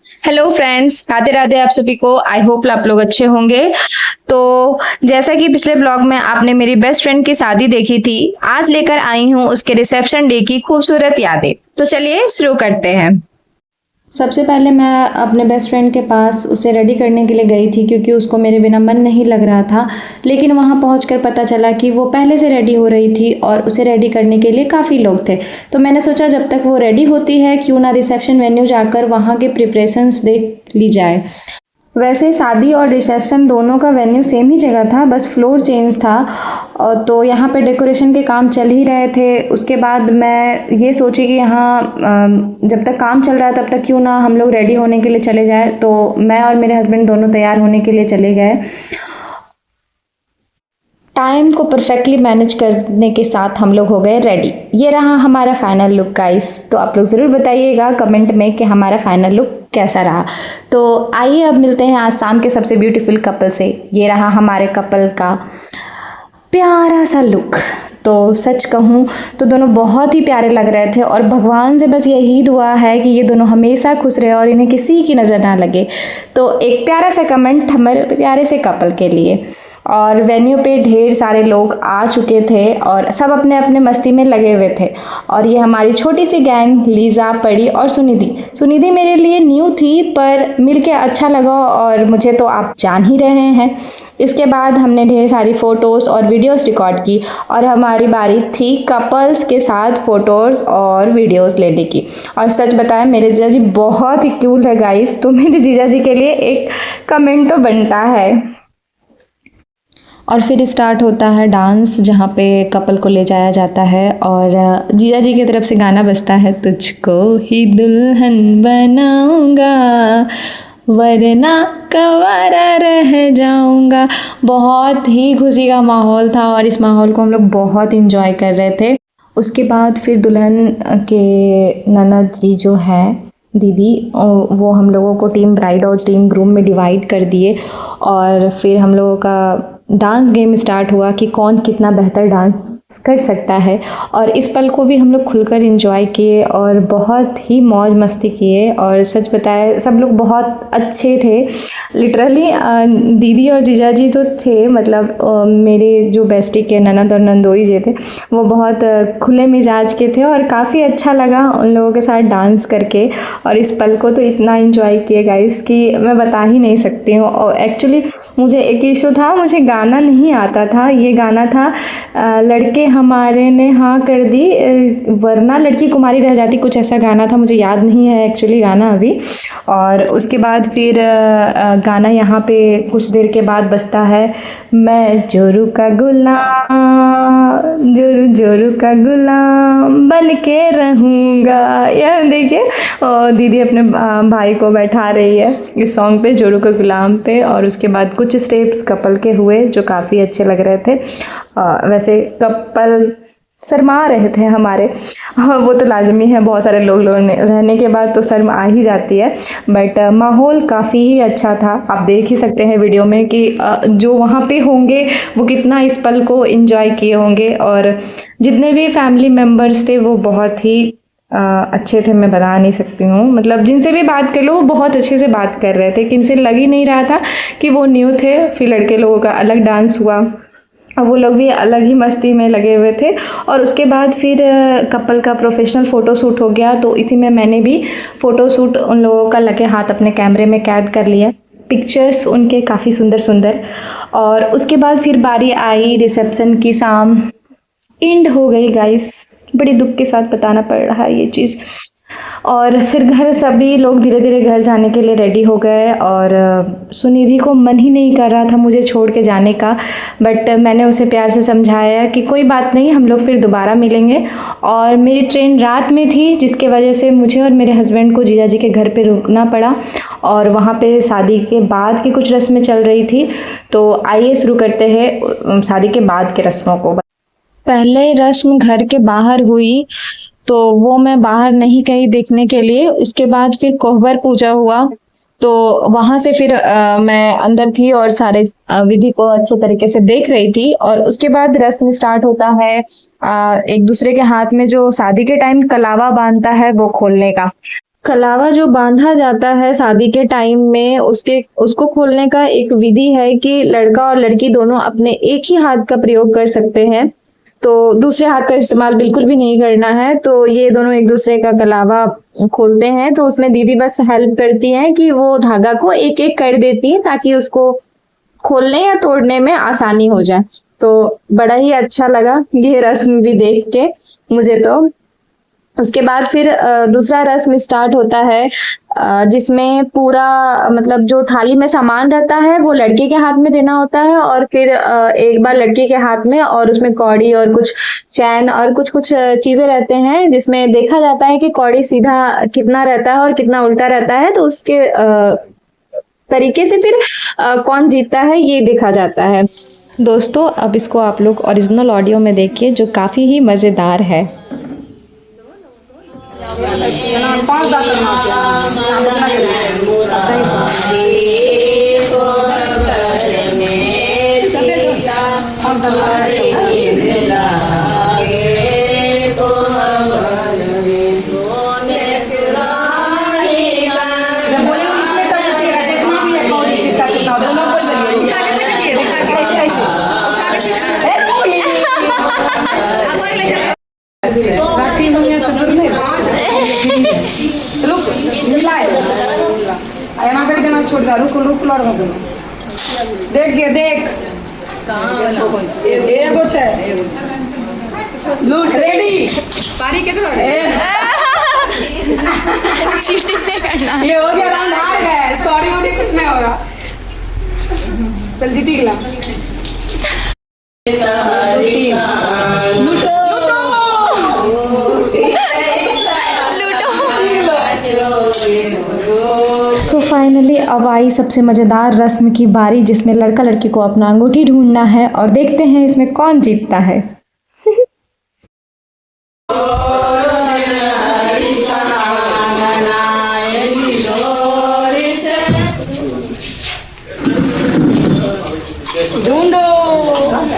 Hello friends, Radhe Radhe आप सभी को। आई होप आप लोग अच्छे होंगे। तो जैसा कि पिछले ब्लॉग में आपने मेरी बेस्ट फ्रेंड की शादी देखी थी, आज लेकर आई हूँ उसके रिसेप्शन डे की खूबसूरत यादें। तो चलिए शुरू करते हैं। सबसे पहले मैं अपने बेस्ट फ्रेंड के पास उसे रेडी करने के लिए गई थी, क्योंकि उसको मेरे बिना मन नहीं लग रहा था। लेकिन वहाँ पहुँचकर पता चला कि वो पहले से रेडी हो रही थी और उसे रेडी करने के लिए काफ़ी लोग थे। तो मैंने सोचा जब तक वो रेडी होती है क्यों ना रिसेप्शन वेन्यू जाकर वहाँ के प्रिपरेशंस देख ली जाए। वैसे शादी और रिसेप्शन दोनों का वेन्यू सेम ही जगह था, बस फ्लोर चेंज था। और तो यहाँ पे डेकोरेशन के काम चल ही रहे थे। उसके बाद मैं ये सोची कि यहाँ जब तक काम चल रहा है तब तक क्यों ना हम लोग रेडी होने के लिए चले जाए। तो मैं और मेरे हस्बैंड दोनों तैयार होने के लिए चले गए। टाइम को परफेक्टली मैनेज करने के साथ हम लोग हो गए रेडी। ये रहा हमारा फाइनल लुक गाइस। तो आप लोग ज़रूर बताइएगा कमेंट में कि हमारा फाइनल लुक कैसा रहा। तो आइए अब मिलते हैं आज शाम के सबसे ब्यूटीफुल कपल से। ये रहा हमारे कपल का प्यारा सा लुक। तो सच कहूँ तो दोनों बहुत ही प्यारे लग रहे थे और भगवान से बस यही दुआ है कि ये दोनों हमेशा खुश रहे और इन्हें किसी की नज़र ना लगे। तो एक प्यारा सा कमेंट हमारे प्यारे से कपल के लिए। और वेन्यू पे ढेर सारे लोग आ चुके थे और सब अपने अपने मस्ती में लगे हुए थे। और ये हमारी छोटी सी गैंग लीज़ा, परी और सुनिधि मेरे लिए न्यू थी, पर मिलके अच्छा लगा और मुझे तो आप जान ही रहे हैं। इसके बाद हमने ढेर सारी फ़ोटोज़ और वीडियोस रिकॉर्ड की और हमारी बारी थी कपल्स के साथ फ़ोटोज़ और वीडियोस लेने की। और सच बताएं मेरे जीजा जी बहुत ही क्यूट है गाइस, तो मेरे जीजा जी के लिए एक कमेंट तो बनता है। और फिर स्टार्ट होता है डांस, जहाँ पे कपल को ले जाया जाता है और जीजा जी की तरफ से गाना बजता है, तुझको ही दुल्हन बनाऊंगा वरना कंवारा रह जाऊंगा। बहुत ही खुशी का माहौल था और इस माहौल को हम लोग बहुत इंजॉय कर रहे थे। उसके बाद फिर दुल्हन के ननद जी जो है दीदी, वो हम लोगों को टीम ब्राइड और टीम ग्रूम में डिवाइड कर दिए। और फिर हम लोगों का डांस गेम स्टार्ट हुआ कि कौन कितना बेहतर डांस कर सकता है। और इस पल को भी हम लोग खुलकर एंजॉय किए और बहुत ही मौज मस्ती किए। और सच बताए सब लोग बहुत अच्छे थे लिटरली। दीदी और जीजा जी तो थे, मतलब मेरे जो बेस्टी के ननद और नंदोई जी थे वो बहुत खुले मिजाज के थे और काफ़ी अच्छा लगा उन लोगों के साथ डांस करके। और इस पल को तो इतना एंजॉय किए गाइस कि मैं बता ही नहीं सकती हूँ। और एक्चुअली मुझे एक इशू था, मुझे गाना नहीं आता था। ये गाना था लड़के हमारे ने हाँ कर दी वरना लड़की कुमारी रह जाती, कुछ ऐसा गाना था, मुझे याद नहीं है एक्चुअली गाना अभी। और उसके बाद फिर गाना यहाँ पे कुछ देर के बाद बजता है, मैं जोरू का गुलाम जोरू जोरू का गुलाम बन के रहूँगा। यह देखिए और दीदी अपने भाई को बैठा रही है इस सॉन्ग पे, जोरू का गुलाम पे। और उसके बाद कुछ स्टेप्स कपल के हुए जो काफ़ी अच्छे लग रहे थे। वैसे कपल शर्मा रहे थे हमारे, वो तो लाजमी है, बहुत सारे लोग रहने के बाद तो शर्म आ ही जाती है। बट माहौल काफ़ी ही अच्छा था। आप देख ही सकते हैं वीडियो में कि जो वहाँ पे होंगे वो कितना इस पल को एंजॉय किए होंगे। और जितने भी फैमिली मेम्बर्स थे वो बहुत ही अच्छे थे, मैं बता नहीं सकती हूँ। मतलब जिनसे भी बात कर लो वो बहुत अच्छे से बात कर रहे थे, किनसे लग ही नहीं रहा था कि वो न्यू थे। फिर लड़के लोगों का अलग डांस हुआ, वो लोग भी अलग ही मस्ती में लगे हुए थे। और उसके बाद फिर कपल का प्रोफेशनल फ़ोटो शूट हो गया। तो इसी में मैंने भी फ़ोटो शूट उन लोगों का लगे हाथ अपने कैमरे में कैद कर लिया, पिक्चर्स उनके काफ़ी सुंदर सुंदर। और उसके बाद फिर बारी आई रिसेप्शन की, शाम एंड हो गई गाइस। बड़ी दुख के साथ बताना पड़ रहा है ये चीज़। और फिर घर सभी लोग धीरे धीरे घर जाने के लिए रेडी हो गए। और सुनिधि को मन ही नहीं कर रहा था मुझे छोड़ के जाने का, बट मैंने उसे प्यार से समझाया कि कोई बात नहीं, हम लोग फिर दोबारा मिलेंगे। और मेरी ट्रेन रात में थी, जिसके वजह से मुझे और मेरे हस्बैंड को जीजा जी के घर पे रुकना पड़ा। और वहाँ पे शादी के बाद की कुछ रस्में चल रही थी। तो आइए शुरू करते हैं शादी के बाद के रस्मों को। पहले रस्म घर के बाहर हुई, तो वो मैं बाहर नहीं गई देखने के लिए। उसके बाद फिर कोहबर पूजा हुआ, तो वहां से फिर मैं अंदर थी और सारे विधि को अच्छे तरीके से देख रही थी। और उसके बाद रस्म स्टार्ट होता है एक दूसरे के हाथ में जो शादी के टाइम कलावा बांधता है वो खोलने का। कलावा जो बांधा जाता है शादी के टाइम में, उसको खोलने का एक विधि है कि लड़का और लड़की दोनों अपने एक ही हाथ का प्रयोग कर सकते हैं, तो दूसरे हाथ का इस्तेमाल बिल्कुल भी नहीं करना है। तो ये दोनों एक दूसरे का कलावा खोलते हैं, तो उसमें दीदी बस हेल्प करती हैं कि वो धागा को एक एक कर देती हैं ताकि उसको खोलने या तोड़ने में आसानी हो जाए। तो बड़ा ही अच्छा लगा ये रस्म भी देख के मुझे। तो उसके बाद फिर दूसरा रस्म स्टार्ट होता है, जिसमें पूरा मतलब जो थाली में सामान रहता है वो लड़के के हाथ में देना होता है, और फिर एक बार लड़के के हाथ में, और उसमें कौड़ी और कुछ चैन और कुछ कुछ चीजें रहते हैं, जिसमें देखा जाता है कि कौड़ी सीधा कितना रहता है और कितना उल्टा रहता है। तो उसके तरीके से फिर कौन जीतता है ये देखा जाता है। दोस्तों अब इसको आप लोग ओरिजिनल ऑडियो में देखिए, जो काफ़ी ही मज़ेदार है। छोड़ दा, रुक रुक लड़ मत देख के देख ये कुछ है लूट रेडी पारी के करो चीटिंग नहीं करना, ये हो गया राउंड हार गए, सॉरी वोरी कुछ नहीं होगा, चल जीती गला। सो फाइनली अब आई सबसे मज़ेदार रस्म की बारी, जिसमें लड़का लड़की को अपना अंगूठी ढूंढना है, और देखते हैं इसमें कौन जीतता है। ढूंढो हो गया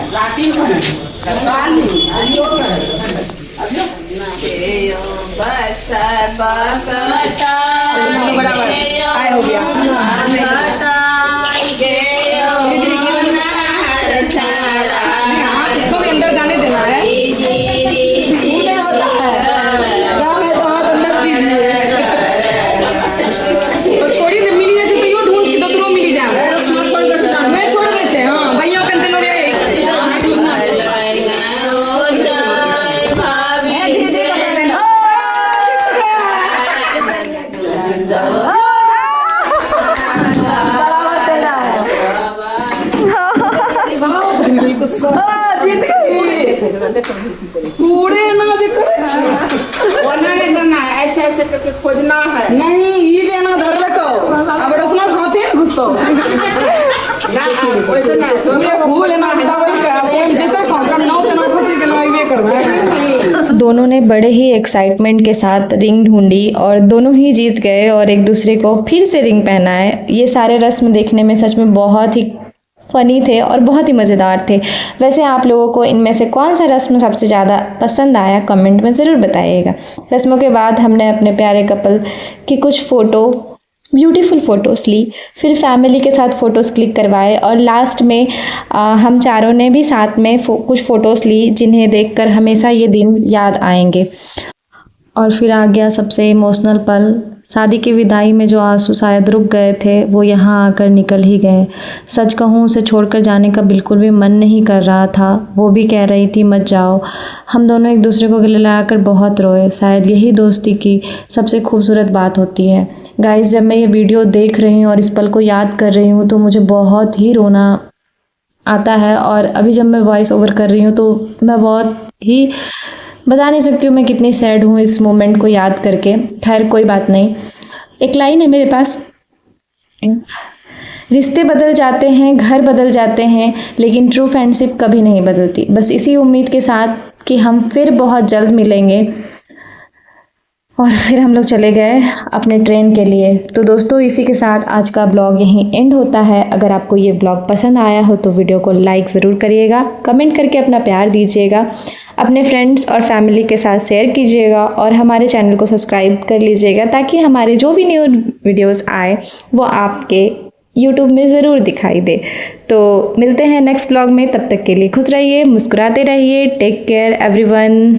इसको भी अंदर जाने देना है। तो छोड़ी दे मिली जाए तो यो ढूंढ के दूसरों मिली जाए, मैं छोड़ दे छे। हां भैया कन चलो रे जीत गई पूरे ना करना है, ऐसे ऐसे करके खोजना है, नहीं ये जेना धर रखो अब रसना खाते हैं घुस तो वैसे ना तो भूल ना दवाई का कौन जीता कौन ना तो ना फंसी के ना ये करना है। दोनों ने बड़े ही एक्साइटमेंट के साथ रिंग ढूंढी और दोनों ही जीत गए और एक दूसरे को फिर से रिंग पहनाए। ये सारे रस्म देखने में सच में बहुत ही फ़नी थे और बहुत ही मज़ेदार थे। वैसे आप लोगों को इनमें से कौन सा रस्म सबसे ज़्यादा पसंद आया कमेंट में ज़रूर बताइएगा। रस्मों के बाद हमने अपने प्यारे कपल की कुछ फ़ोटो ब्यूटीफुल फ़ोटोज़ ली, फिर फैमिली के साथ फ़ोटोज़ क्लिक करवाए, और लास्ट में हम चारों ने भी साथ में कुछ फ़ोटोज़ ली जिन्हें देखकर हमेशा ये दिन याद आएंगे। और फिर आ गया सबसे इमोशनल पल, शादी की विदाई में जो आंसू शायद रुक गए थे वो यहाँ आकर निकल ही गए। सच कहूँ उसे छोड़कर जाने का बिल्कुल भी मन नहीं कर रहा था, वो भी कह रही थी मत जाओ। हम दोनों एक दूसरे को गले लगाकर बहुत रोए। शायद यही दोस्ती की सबसे खूबसूरत बात होती है। गाइस जब मैं ये वीडियो देख रही हूँ और इस पल को याद कर रही हूँ तो मुझे बहुत ही रोना आता है, और अभी जब मैं वॉइस ओवर कर रही हूँ तो मैं बहुत ही बता नहीं सकती हूँ मैं कितनी सैड हूँ इस मोमेंट को याद करके। खैर कोई बात नहीं। एक लाइन है मेरे पास, रिश्ते बदल जाते हैं, घर बदल जाते हैं, लेकिन ट्रू फ्रेंडशिप कभी नहीं बदलती। बस इसी उम्मीद के साथ कि हम फिर बहुत जल्द मिलेंगे। और फिर हम लोग चले गए अपने ट्रेन के लिए। तो दोस्तों इसी के साथ आज का ब्लॉग यहीं एंड होता है। अगर आपको ये ब्लॉग पसंद आया हो तो वीडियो को लाइक ज़रूर करिएगा, कमेंट करके अपना प्यार दीजिएगा। अपने फ्रेंड्स और फैमिली के साथ शेयर कीजिएगा और हमारे चैनल को सब्सक्राइब कर लीजिएगा ताकि हमारे जो भी न्यू वीडियोस आए वो आपके यूट्यूब में ज़रूर दिखाई दे। तो मिलते हैं नेक्स्ट ब्लॉग में, तब तक के लिए खुश रहिए, मुस्कुराते रहिए। Take care everyone.